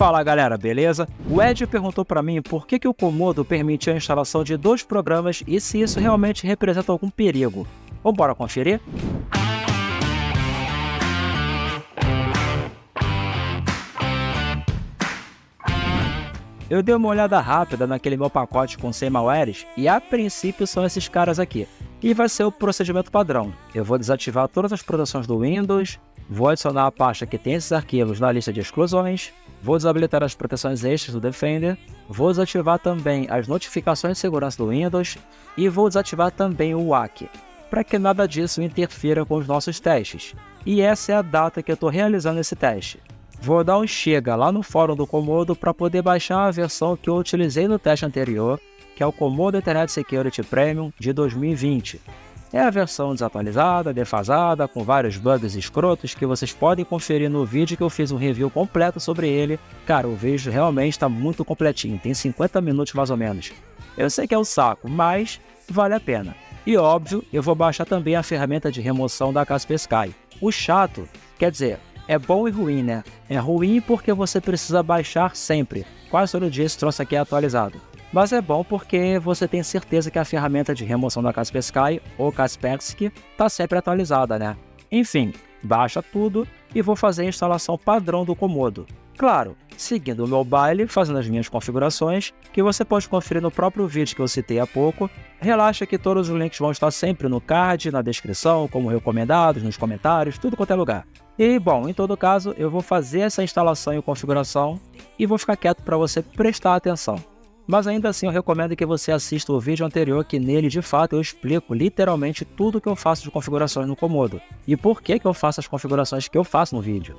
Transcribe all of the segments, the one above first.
Fala galera, beleza? O Ed perguntou para mim por que o Komodo permite a instalação de 2 programas e se isso realmente representa algum perigo. Vambora conferir? Eu dei uma olhada rápida naquele meu pacote com 100 malwares e a princípio são esses caras aqui. E vai ser o procedimento padrão. Eu vou desativar todas as proteções do Windows, vou adicionar a pasta que tem esses arquivos na lista de exclusões, vou desabilitar as proteções extras do Defender, vou desativar também as notificações de segurança do Windows e vou desativar também o WAC, para que nada disso interfira com os nossos testes. E essa é a data que eu estou realizando esse teste. Vou dar um chega lá no fórum do Komodo para poder baixar a versão que eu utilizei no teste anterior, que é o Komodo Internet Security Premium de 2020. É a versão desatualizada, defasada, com vários bugs escrotos que vocês podem conferir no vídeo que eu fiz um review completo sobre ele. Cara, o vídeo realmente está muito completinho, tem 50 minutos mais ou menos. Eu sei que é um saco, mas vale a pena. E óbvio, eu vou baixar também a ferramenta de remoção da Kaspersky. O chato, quer dizer, é bom e ruim, né? É ruim porque você precisa baixar sempre. Quase todo dia esse troço aqui é atualizado. Mas é bom porque você tem certeza que a ferramenta de remoção da Kaspersky, ou Kaspersky, está sempre atualizada, né? Enfim, baixa tudo e vou fazer a instalação padrão do Komodo. Claro, seguindo o meu baile, fazendo as minhas configurações, que você pode conferir no próprio vídeo que eu citei há pouco. Relaxa que todos os links vão estar sempre no card, na descrição, como recomendados, nos comentários, tudo quanto é lugar. E, bom, em todo caso, eu vou fazer essa instalação e configuração e vou ficar quieto para você prestar atenção. Mas ainda assim eu recomendo que você assista o vídeo anterior, que nele de fato eu explico literalmente tudo que eu faço de configurações no Komodo e por que eu faço as configurações que eu faço no vídeo.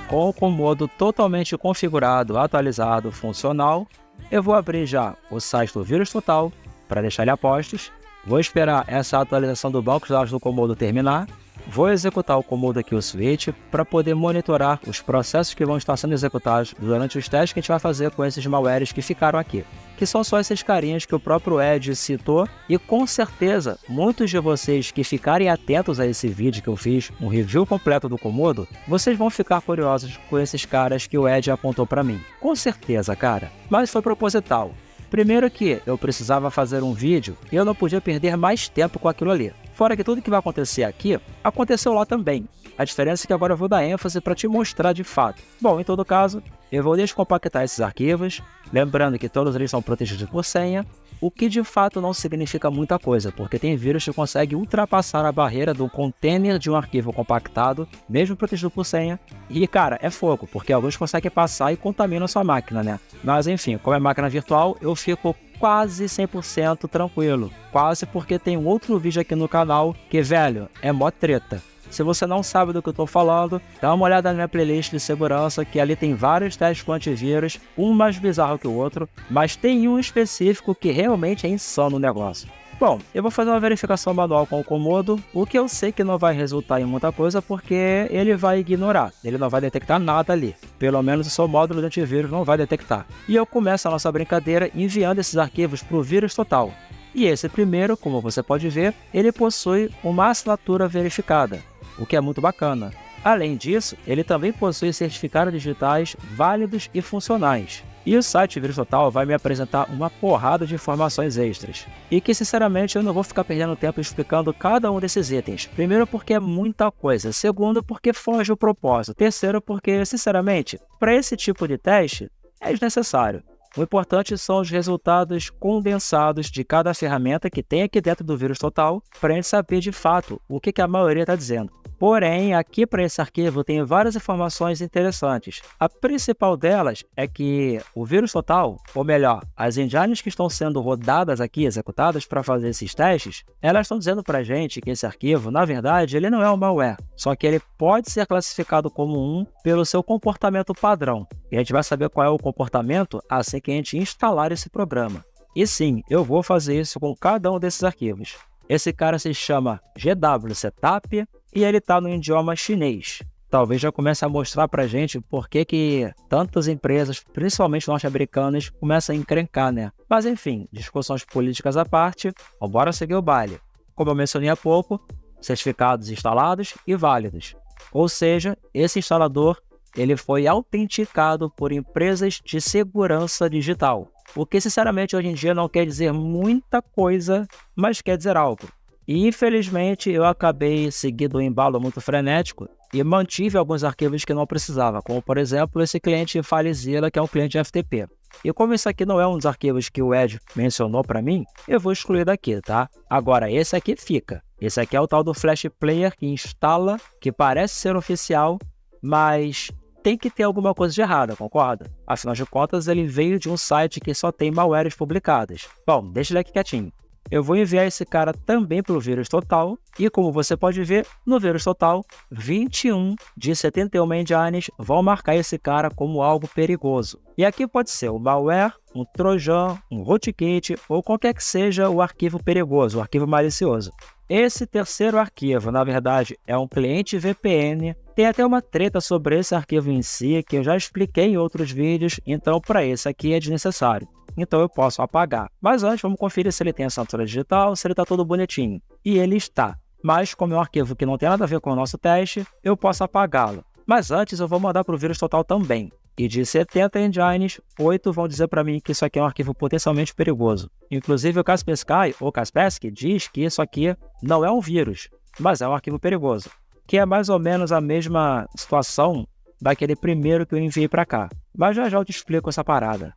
Com o Komodo totalmente configurado, atualizado, funcional, eu vou abrir já o site do Vírus Total para deixar ele a postos, vou esperar essa atualização do banco de dados do Komodo terminar, vou executar o Komodo Kill Switch para poder monitorar os processos que vão estar sendo executados durante os testes que a gente vai fazer com esses malwares que ficaram aqui, que são só esses carinhas que o próprio Ed citou, e com certeza muitos de vocês que ficarem atentos a esse vídeo que eu fiz, um review completo do Komodo, vocês vão ficar curiosos com esses caras que o Ed apontou para mim. Com certeza, cara, mas foi proposital. Primeiro que eu precisava fazer um vídeo e eu não podia perder mais tempo com aquilo ali. Fora que tudo que vai acontecer aqui, aconteceu lá também. A diferença é que agora eu vou dar ênfase para te mostrar de fato. Bom, em todo caso, eu vou descompactar esses arquivos, lembrando que todos eles são protegidos por senha, o que de fato não significa muita coisa, porque tem vírus que conseguem ultrapassar a barreira do container de um arquivo compactado, mesmo protegido por senha, e cara, é fogo, porque alguns conseguem passar e contaminam a sua máquina, né? Mas enfim, como é máquina virtual, eu fico quase 100% tranquilo, quase, porque tem um outro vídeo aqui no canal que, velho, é mó treta. Se você não sabe do que eu estou falando, dá uma olhada na minha playlist de segurança, que ali tem vários testes com antivírus, um mais bizarro que o outro, mas tem um específico que realmente é insano o negócio. Bom, eu vou fazer uma verificação manual com o Komodo, o que eu sei que não vai resultar em muita coisa porque ele vai ignorar, ele não vai detectar nada ali. Pelo menos o seu módulo de antivírus não vai detectar. E eu começo a nossa brincadeira enviando esses arquivos para o Vírus Total. E esse primeiro, como você pode ver, ele possui uma assinatura verificada, o que é muito bacana. Além disso, ele também possui certificados digitais válidos e funcionais. E o site Vírus Total vai me apresentar uma porrada de informações extras. E que, sinceramente, eu não vou ficar perdendo tempo explicando cada um desses itens. Primeiro, porque é muita coisa. Segundo, porque foge o propósito. Terceiro, porque, sinceramente, para esse tipo de teste, é desnecessário. O importante são os resultados condensados de cada ferramenta que tem aqui dentro do Vírus Total, para a gente saber de fato o que a maioria está dizendo. Porém, aqui para esse arquivo tem várias informações interessantes. A principal delas é que o Vírus Total, ou melhor, as engines que estão sendo rodadas aqui, executadas para fazer esses testes, elas estão dizendo para a gente que esse arquivo, na verdade, ele não é um malware, só que ele pode ser classificado como um pelo seu comportamento padrão. E a gente vai saber qual é o comportamento assim que a gente instalar esse programa. E sim, eu vou fazer isso com cada um desses arquivos. Esse cara se chama GW Setup e ele está no idioma chinês. Talvez já comece a mostrar pra gente por que tantas empresas, principalmente norte-americanas, começam a encrencar, né? Mas enfim, discussões políticas à parte, bora seguir o baile. Como eu mencionei há pouco, certificados instalados e válidos. Ou seja, esse instalador ele foi autenticado por empresas de segurança digital. O que, sinceramente, hoje em dia não quer dizer muita coisa, mas quer dizer algo. E, infelizmente, eu acabei seguindo um embalo muito frenético e mantive alguns arquivos que não precisava, como, por exemplo, esse cliente FileZilla, que é um cliente FTP. E como isso aqui não é um dos arquivos que o Ed mencionou para mim, eu vou excluir daqui, tá? Agora, esse aqui fica. Esse aqui é o tal do Flash Player que instala, que parece ser oficial, mas tem que ter alguma coisa de errada, concorda? Afinal de contas, ele veio de um site que só tem malwares publicadas. Bom, deixa ele aqui quietinho. Eu vou enviar esse cara também para o Vírus Total e, como você pode ver, no Vírus Total, 21 de 71 engines vão marcar esse cara como algo perigoso. E aqui pode ser um malware, um trojan, um rootkit ou qualquer que seja o arquivo perigoso, o arquivo malicioso. Esse terceiro arquivo, na verdade, é um cliente VPN. Tem até uma treta sobre esse arquivo em si, que eu já expliquei em outros vídeos, então para esse aqui é desnecessário. Então eu posso apagar. Mas antes vamos conferir se ele tem assinatura digital, se ele está todo bonitinho. E ele está. Mas como é um arquivo que não tem nada a ver com o nosso teste, eu posso apagá-lo. Mas antes eu vou mandar para o Vírus Total também. E de 70 engines, 8 vão dizer para mim que isso aqui é um arquivo potencialmente perigoso. Inclusive o Kaspersky, ou Kaspersky, diz que isso aqui não é um vírus, mas é um arquivo perigoso. Que é mais ou menos a mesma situação daquele primeiro que eu enviei para cá. Mas já eu te explico essa parada.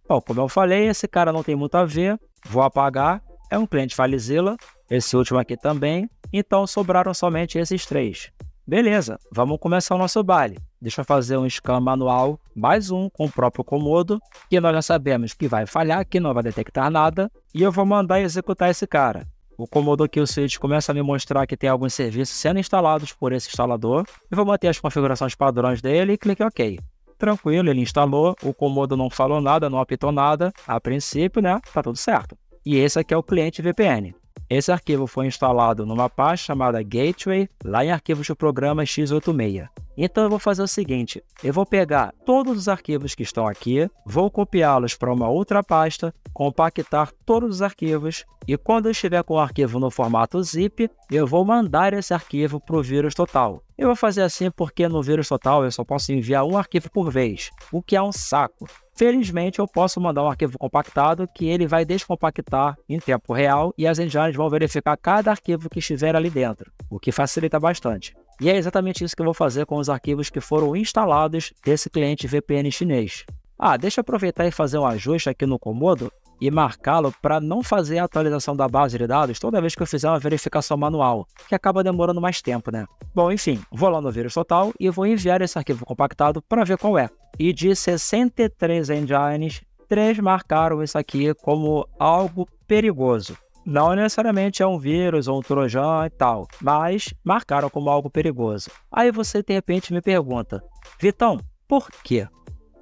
Bom, como eu falei, esse cara não tem muito a ver, vou apagar, é um cliente FileZilla, esse último aqui também, então sobraram somente esses 3. Beleza, vamos começar o nosso baile. Deixa eu fazer um scan manual, mais um com o próprio Comodo, que nós já sabemos que vai falhar, que não vai detectar nada, e eu vou mandar executar esse cara. O Comodo Kill Switch começa a me mostrar que tem alguns serviços sendo instalados por esse instalador, eu vou manter as configurações padrões dele e clique OK. Tranquilo, ele instalou, o Comodo não falou nada, não apitou nada, a princípio, né, tá tudo certo. E esse aqui é o cliente VPN. Esse arquivo foi instalado numa pasta chamada Gateway, lá em arquivos do programa x86. Então eu vou fazer o seguinte, eu vou pegar todos os arquivos que estão aqui, vou copiá-los para uma outra pasta, compactar todos os arquivos e quando eu estiver com o arquivo no formato zip, eu vou mandar esse arquivo para o Vírus Total. Eu vou fazer assim porque no Vírus Total eu só posso enviar um arquivo por vez, o que é um saco. Felizmente eu posso mandar um arquivo compactado que ele vai descompactar em tempo real e as engines vão verificar cada arquivo que estiver ali dentro, o que facilita bastante. E é exatamente isso que eu vou fazer com os arquivos que foram instalados desse cliente VPN chinês. Deixa eu aproveitar e fazer um ajuste aqui no Comodo e marcá-lo para não fazer a atualização da base de dados toda vez que eu fizer uma verificação manual, que acaba demorando mais tempo, né? Bom, enfim, vou lá no Vírus Total e vou enviar esse arquivo compactado para ver qual é. E de 63 engines, 3 marcaram isso aqui como algo perigoso. Não necessariamente é um vírus ou um trojan e tal, mas marcaram como algo perigoso. Aí você de repente me pergunta, Vitão, por quê?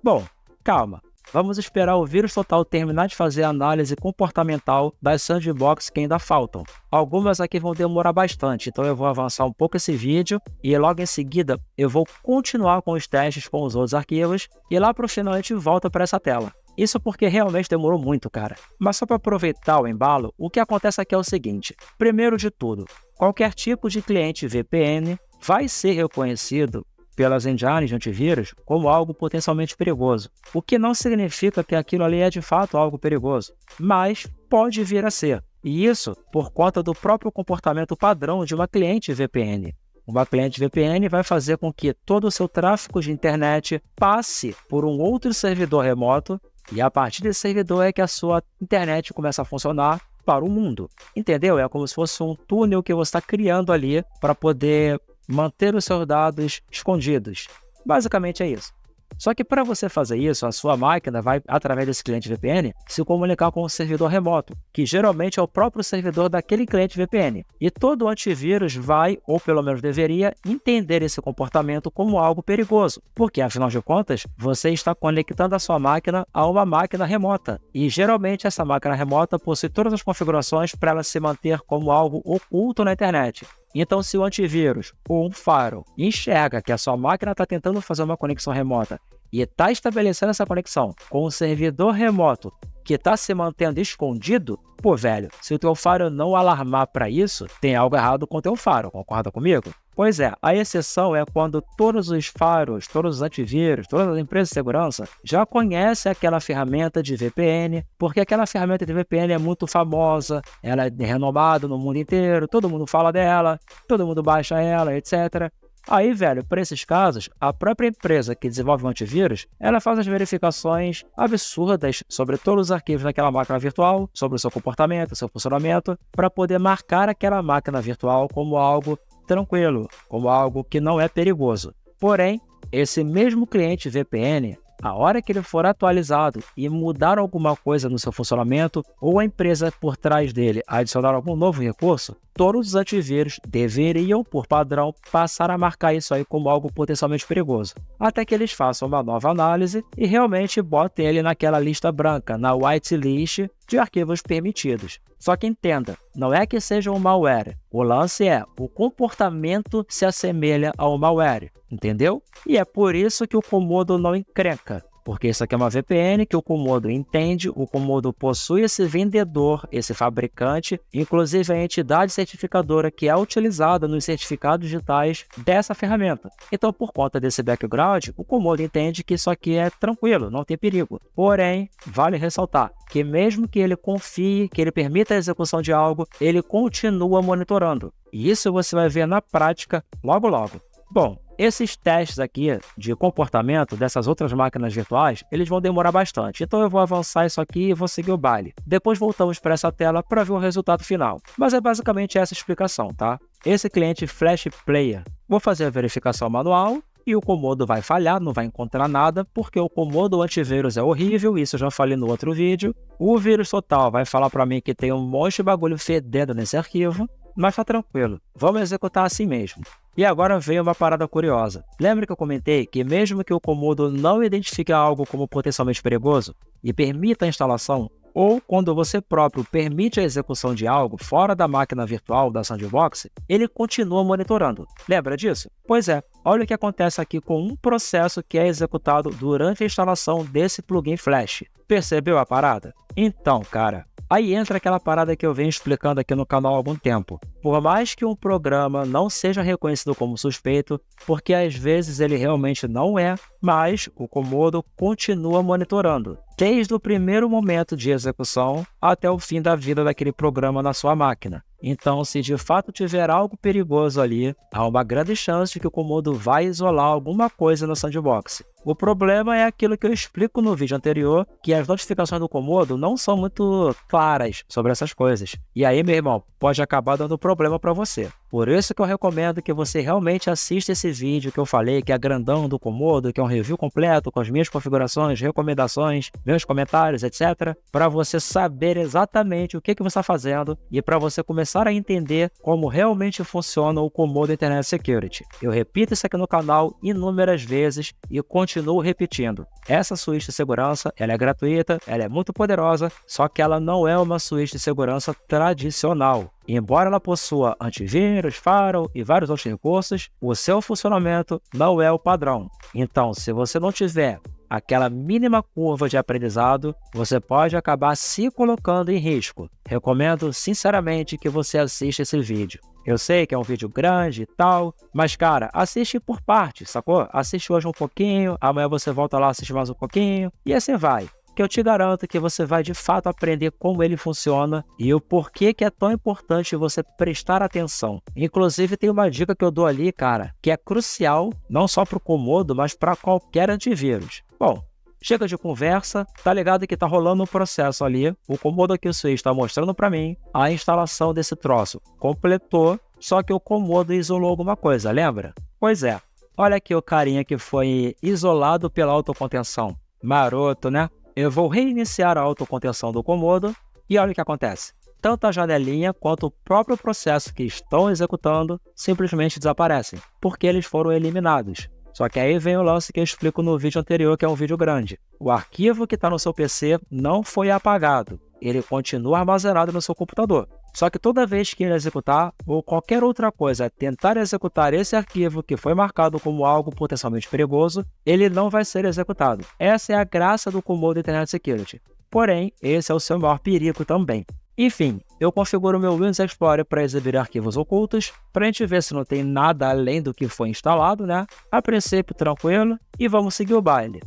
Bom, calma. Vamos esperar o Vírus Total terminar de fazer a análise comportamental das sandbox que ainda faltam. Algumas aqui vão demorar bastante, então eu vou avançar um pouco esse vídeo e logo em seguida eu vou continuar com os testes com os outros arquivos e lá para o final a gente volta para essa tela. Isso porque realmente demorou muito, cara. Mas só para aproveitar o embalo, o que acontece aqui é o seguinte. Primeiro de tudo, qualquer tipo de cliente VPN vai ser reconhecido pelas engines de antivírus como algo potencialmente perigoso, o que não significa que aquilo ali é de fato algo perigoso, mas pode vir a ser, e isso por conta do próprio comportamento padrão de uma cliente VPN. Uma cliente VPN vai fazer com que todo o seu tráfego de internet passe por um outro servidor remoto, e a partir desse servidor é que a sua internet começa a funcionar para o mundo, entendeu? É como se fosse um túnel que você está criando ali para poder manter os seus dados escondidos. Basicamente é isso. Só que para você fazer isso, a sua máquina vai, através desse cliente VPN, se comunicar com um servidor remoto, que geralmente é o próprio servidor daquele cliente VPN. E todo antivírus vai, ou pelo menos deveria, entender esse comportamento como algo perigoso, porque afinal de contas, você está conectando a sua máquina a uma máquina remota. E geralmente essa máquina remota possui todas as configurações para ela se manter como algo oculto na internet. Então, se o antivírus ou um firewall enxerga que a sua máquina está tentando fazer uma conexão remota e está estabelecendo essa conexão com um servidor remoto que está se mantendo escondido, pô, velho, se o teu firewall não alarmar para isso, tem algo errado com o teu firewall, concorda comigo? Pois é, a exceção é quando todos os firewalls, todos os antivírus, todas as empresas de segurança já conhecem aquela ferramenta de VPN, porque aquela ferramenta de VPN é muito famosa, ela é renomada no mundo inteiro, todo mundo fala dela, todo mundo baixa ela, etc. Aí, velho, para esses casos, a própria empresa que desenvolve o antivírus, ela faz as verificações absurdas sobre todos os arquivos daquela máquina virtual, sobre o seu comportamento, o seu funcionamento, para poder marcar aquela máquina virtual como algo tranquilo, como algo que não é perigoso. Porém, esse mesmo cliente VPN, a hora que ele for atualizado e mudar alguma coisa no seu funcionamento, ou a empresa por trás dele adicionar algum novo recurso, todos os antivírus deveriam, por padrão, passar a marcar isso aí como algo potencialmente perigoso, até que eles façam uma nova análise e realmente botem ele naquela lista branca, na whitelist de arquivos permitidos. Só que entenda, não é que seja um malware, o lance é o comportamento se assemelha ao malware, entendeu? E é por isso que o Comodo não encrenca. Porque isso aqui é uma VPN que o Comodo entende, o Comodo possui esse vendedor, esse fabricante, inclusive a entidade certificadora que é utilizada nos certificados digitais dessa ferramenta. Então, por conta desse background, o Comodo entende que isso aqui é tranquilo, não tem perigo. Porém, vale ressaltar que mesmo que ele confie, que ele permita a execução de algo, ele continua monitorando. E isso você vai ver na prática logo logo. Bom, esses testes aqui de comportamento dessas outras máquinas virtuais, eles vão demorar bastante. Então eu vou avançar isso aqui e vou seguir o baile. Depois voltamos para essa tela para ver o resultado final. Mas é basicamente essa explicação, tá? Esse cliente Flash Player, vou fazer a verificação manual e o Comodo vai falhar, não vai encontrar nada, porque o Comodo antivírus é horrível, isso eu já falei no outro vídeo. O vírus total vai falar para mim que tem um monte de bagulho fedendo nesse arquivo, mas tá tranquilo, vamos executar assim mesmo. E agora vem uma parada curiosa. Lembra que eu comentei que mesmo que o Comodo não identifique algo como potencialmente perigoso e permita a instalação, ou quando você próprio permite a execução de algo fora da máquina virtual da Sandbox, ele continua monitorando. Lembra disso? Pois é, olha o que acontece aqui com um processo que é executado durante a instalação desse plugin Flash. Percebeu a parada? Então, cara, aí entra aquela parada que eu venho explicando aqui no canal há algum tempo. Por mais que um programa não seja reconhecido como suspeito, porque às vezes ele realmente não é, mas o Comodo continua monitorando, desde o primeiro momento de execução até o fim da vida daquele programa na sua máquina. Então, se de fato tiver algo perigoso ali, há uma grande chance de que o Comodo vai isolar alguma coisa no Sandbox. O problema é aquilo que eu explico no vídeo anterior, que as notificações do Comodo não são muito claras sobre essas coisas. E aí, meu irmão, pode acabar dando problema para você. Por isso que eu recomendo que você realmente assista esse vídeo que eu falei, que é grandão do Comodo, que é um review completo com as minhas configurações, recomendações, meus comentários, etc. Para você saber exatamente o que você está fazendo e para você começar a entender como realmente funciona o Comodo Internet Security. Eu repito isso aqui no canal inúmeras vezes e continuo repetindo. Essa suíte de segurança, ela é gratuita, ela é muito poderosa, só que ela não é uma suíte de segurança tradicional. Embora ela possua antivírus, firewall e vários outros recursos, o seu funcionamento não é o padrão. Então, se você não tiver aquela mínima curva de aprendizado, você pode acabar se colocando em risco. Recomendo sinceramente que você assista esse vídeo. Eu sei que é um vídeo grande e tal, mas cara, assiste por partes, sacou? Assiste hoje um pouquinho, amanhã você volta lá, assiste mais um pouquinho, e assim vai. Que eu te garanto que você vai de fato aprender como ele funciona e o porquê que é tão importante você prestar atenção. Inclusive tem uma dica que eu dou ali, cara, que é crucial não só para o Comodo, mas para qualquer antivírus. Bom, chega de conversa, tá ligado que tá rolando um processo ali, o Comodo aqui o Switch está mostrando para mim a instalação desse troço. Completou, só que o Comodo isolou alguma coisa, lembra? Pois é, olha aqui o carinha que foi isolado pela autocontenção. Maroto, né? Eu vou reiniciar a autocontenção do Comodo e olha o que acontece. Tanto a janelinha quanto o próprio processo que estão executando simplesmente desaparecem, porque eles foram eliminados. Só que aí vem o lance que eu explico no vídeo anterior, que é um vídeo grande. O arquivo que está no seu PC não foi apagado, ele continua armazenado no seu computador. Só que toda vez que ele executar, ou qualquer outra coisa, tentar executar esse arquivo que foi marcado como algo potencialmente perigoso, ele não vai ser executado. Essa é a graça do Comodo Internet Security. porém, esse é o seu maior perigo também. Enfim, eu configuro meu Windows Explorer para exibir arquivos ocultos, para a gente ver se não tem nada além do que foi instalado, né? A princípio, tranquilo, e vamos seguir o baile.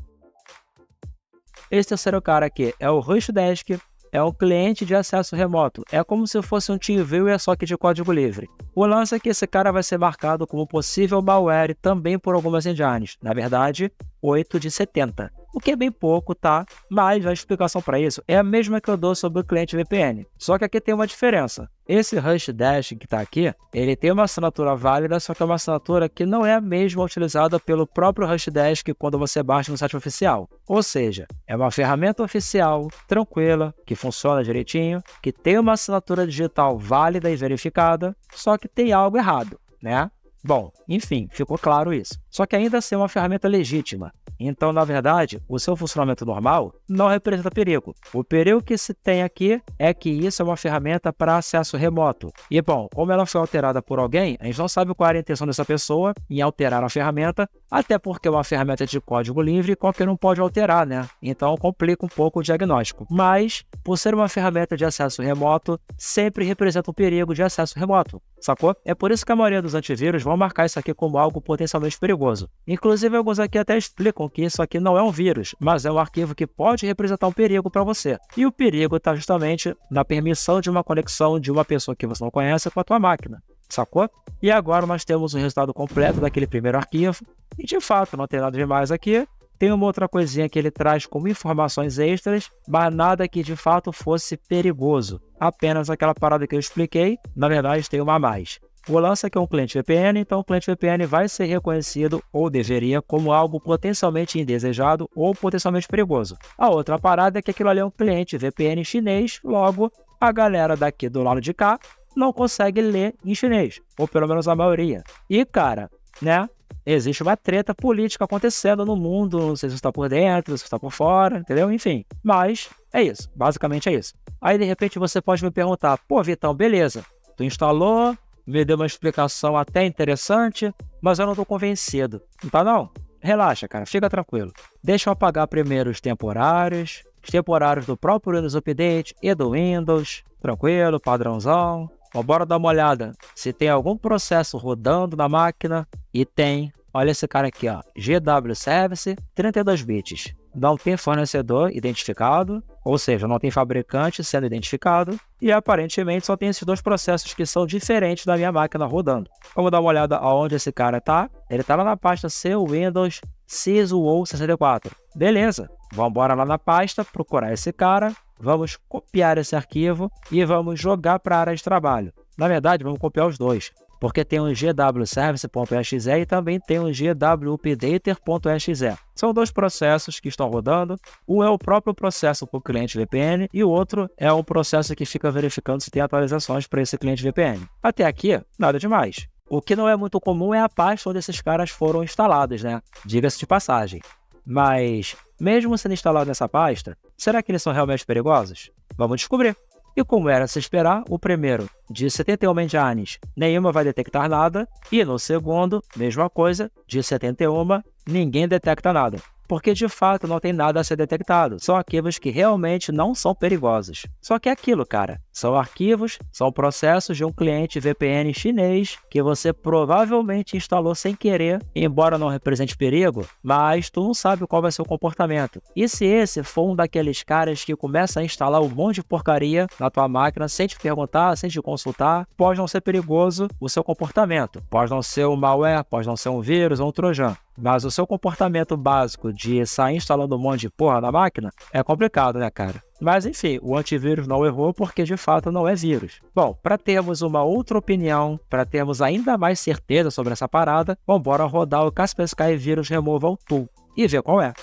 Esse terceiro cara aqui é o Rushdesk, é um cliente de acesso remoto, é como se fosse um TeamViewer só que de código livre. O lance é que esse cara vai ser marcado como possível malware também por algumas engines, na verdade, 8 de 70. O que é bem pouco, tá? Mas a explicação para isso é a mesma que eu dou sobre o cliente VPN. Só que aqui tem uma diferença. Esse Rushdesk que está aqui, ele tem uma assinatura válida, só que é uma assinatura que não é a mesma utilizada pelo próprio Rushdesk quando você baixa no site oficial. Ou seja, é uma ferramenta oficial, tranquila, que funciona direitinho, que tem uma assinatura digital válida e verificada, só que tem algo errado, né? Bom, enfim, ficou claro isso. Só que ainda assim é uma ferramenta legítima. Então, na verdade, o seu funcionamento normal não representa perigo. O perigo que se tem aqui é que isso é uma ferramenta para acesso remoto. E, bom, como ela foi alterada por alguém, a gente não sabe qual era a intenção dessa pessoa em alterar a ferramenta, até porque é uma ferramenta de código livre e qualquer um pode alterar, né? Então, complica um pouco o diagnóstico. Mas, por ser uma ferramenta de acesso remoto, sempre representa um perigo de acesso remoto, sacou? É por isso que a maioria dos antivírus vão marcar isso aqui como algo potencialmente perigoso. Inclusive, alguns aqui até explicam que isso aqui não é um vírus, mas é um arquivo que pode representar um perigo para você. E o perigo está justamente na permissão de uma conexão de uma pessoa que você não conhece com a tua máquina, sacou? E agora nós temos o resultado completo daquele primeiro arquivo, e de fato não tem nada demais aqui. Tem uma outra coisinha que ele traz como informações extras, mas nada que de fato fosse perigoso. Apenas aquela parada que eu expliquei, na verdade tem uma a mais. O lance é que é um cliente VPN, então o cliente VPN vai ser reconhecido, ou deveria, como algo potencialmente indesejado ou potencialmente perigoso. A outra parada é que aquilo ali é um cliente VPN chinês, logo a galera daqui do lado de cá não consegue ler em chinês, ou pelo menos a maioria. E cara, né? Existe uma treta política acontecendo no mundo, não sei se você está por dentro, se você está por fora, entendeu? Enfim, mas é isso, basicamente é isso. Aí de repente você pode me perguntar, pô Vitão, beleza, tu instalou, me deu uma explicação até interessante, mas eu não estou convencido. Não tá não? Relaxa, cara, fica tranquilo. Deixa eu apagar primeiro os temporários do próprio Windows Update e do Windows, tranquilo, padrãozão. Bora dar uma olhada se tem algum processo rodando na máquina, e tem. Olha esse cara aqui, ó, GW Service 32 bits. Não tem fornecedor identificado, ou seja, não tem fabricante sendo identificado, e aparentemente só tem esses dois processos que são diferentes da minha máquina rodando. Vamos dar uma olhada aonde esse cara está. Ele está lá na pasta seu Windows SysWow 64. Beleza, vamos embora lá na pasta, procurar esse cara, vamos copiar esse arquivo e vamos jogar para a área de trabalho. Na verdade, vamos copiar os dois, porque tem um gwservice.exe e também tem um gwupdater.exe. São dois processos que estão rodando. Um é o próprio processo para o cliente VPN e o outro é um processo que fica verificando se tem atualizações para esse cliente VPN. Até aqui, nada demais. O que não é muito comum é a pasta onde esses caras foram instalados, né? Diga-se de passagem. Mas, mesmo sendo instalado nessa pasta, será que eles são realmente perigosos? Vamos descobrir. E como era se esperar, o primeiro, de 71 engines, nenhuma vai detectar nada, e no segundo, mesma coisa, de 71, ninguém detecta nada. Porque de fato não tem nada a ser detectado, são arquivos que realmente não são perigosos. Só que é aquilo, cara, são arquivos, são processos de um cliente VPN chinês que você provavelmente instalou sem querer, embora não represente perigo, mas tu não sabe qual vai ser o comportamento. E se esse for um daqueles caras que começa a instalar um monte de porcaria na tua máquina sem te perguntar, sem te consultar, pode não ser perigoso o seu comportamento, pode não ser um malware, pode não ser um vírus ou um trojan. Mas o seu comportamento básico de sair instalando um monte de porra na máquina é complicado, né, cara? Mas enfim, o antivírus não errou porque de fato não é vírus. Bom, para termos uma outra opinião, para termos ainda mais certeza sobre essa parada, vamos embora rodar o Kaspersky Virus Removal Tool e ver qual é.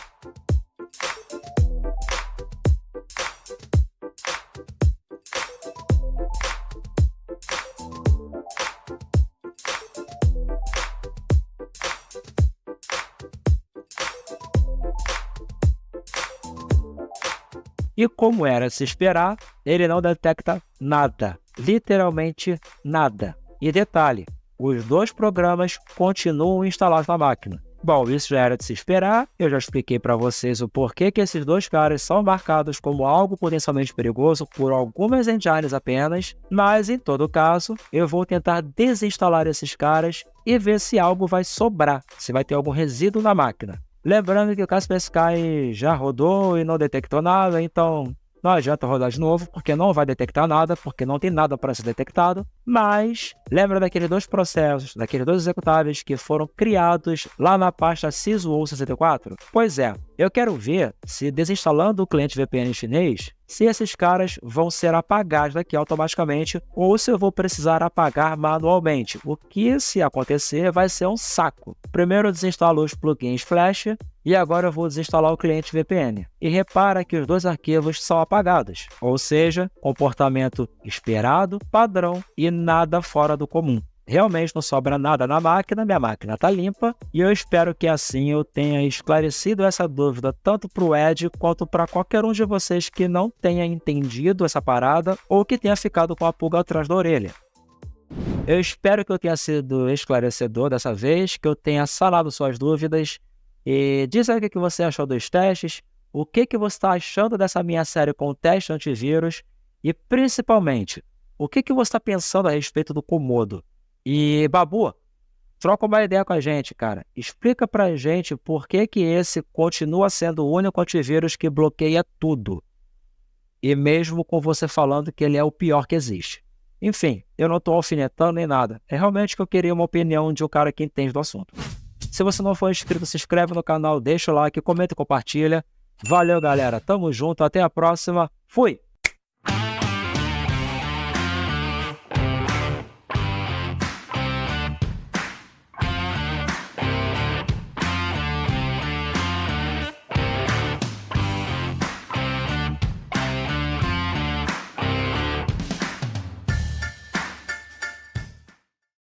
E como era se esperar, ele não detecta nada, literalmente nada. E detalhe, os dois programas continuam instalados na máquina. Bom, isso já era de se esperar, eu já expliquei para vocês o porquê que esses dois caras são marcados como algo potencialmente perigoso por algumas engines apenas, mas em todo caso, eu vou tentar desinstalar esses caras e ver se algo vai sobrar, se vai ter algum resíduo na máquina. Lembrando que o Kaspersky já rodou e não detectou nada, então não adianta rodar de novo, porque não vai detectar nada, porque não tem nada para ser detectado. Mas lembra daqueles dois processos, daqueles dois executáveis que foram criados lá na pasta syswool64? Pois é, eu quero ver se desinstalando o cliente VPN chinês, se esses caras vão ser apagados daqui automaticamente ou se eu vou precisar apagar manualmente. O que, se acontecer, vai ser um saco. Primeiro eu desinstalo os plugins Flash e agora eu vou desinstalar o cliente VPN. E repara que os dois arquivos são apagados, ou seja, comportamento esperado, padrão e nada fora do comum. Realmente não sobra nada na máquina, minha máquina está limpa e eu espero que assim eu tenha esclarecido essa dúvida tanto para o Ed quanto para qualquer um de vocês que não tenha entendido essa parada ou que tenha ficado com a pulga atrás da orelha. Eu espero que eu tenha sido esclarecedor dessa vez, que eu tenha sanado suas dúvidas e diz aí o que você achou dos testes, o que você está achando dessa minha série com teste antivírus e principalmente, o que você está pensando a respeito do Comodo. E, Babu, troca uma ideia com a gente, cara. Explica pra gente por que esse continua sendo o único antivírus que bloqueia tudo. E mesmo com você falando que ele é o pior que existe. Enfim, eu não tô alfinetando nem nada. É realmente que eu queria uma opinião de um cara que entende do assunto. Se você não for inscrito, se inscreve no canal, deixa o like, comenta e compartilha. Valeu, galera. Tamo junto. Até a próxima. Fui!